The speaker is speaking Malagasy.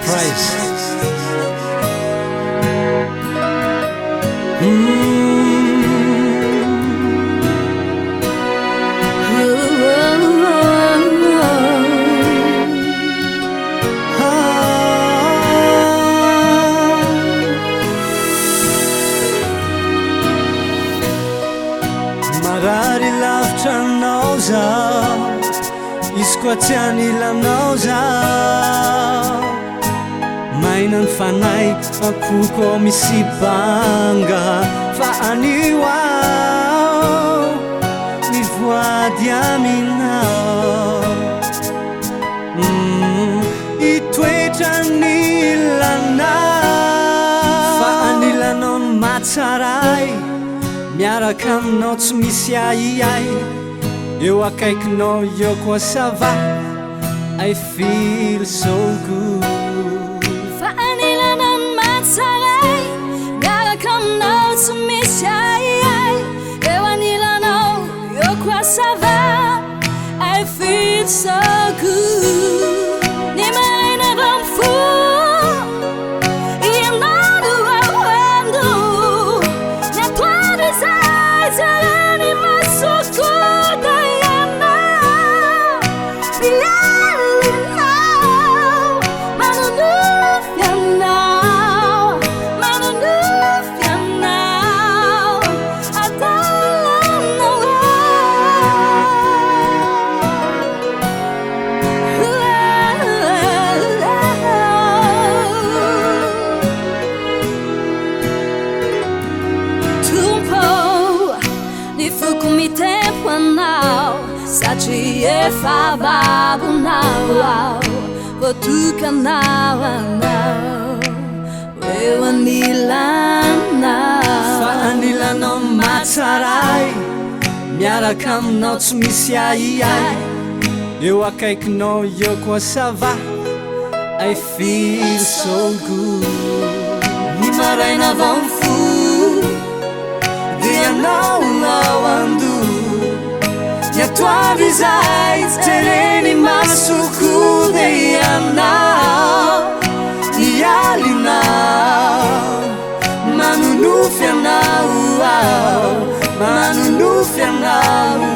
Praise. Marary lavitra anao zao, izy koa tiany ilanao zao. Maina ny fanahy ampoko misy banga, fa anio aho mivoady aminao. Itoetra ny ilanao, fa anilanao ny matsaray, miaraka aminao tsy misy aiai. Eo akaikinao eo koa ça va, I feel so good. Fa anilanao ny matsaray, miaraka aminao tsy misy aiai. Eo anilanao eo koa ça va, I feel so good. Ny maraina vao mifoha, ianao no ahoando. Ny atoandro izay jereny masoko da ianao. Mialinao, manonofy anao, manonofy anao, adalanao Tompo, ny foko mitempo anao, satria efa babonao, voatokanao anao, eo anilanao. Fa anilanao ny matsaray, miaraka aminao tsy misy aiai. Eo akaikinao eo koa ça va, I feel so good. Ny maraina vao mifoha, dia anao ao ando. Ny atoandro izay jereny masoko da ianao. Mialinao, manonofy anao, manonofy anao.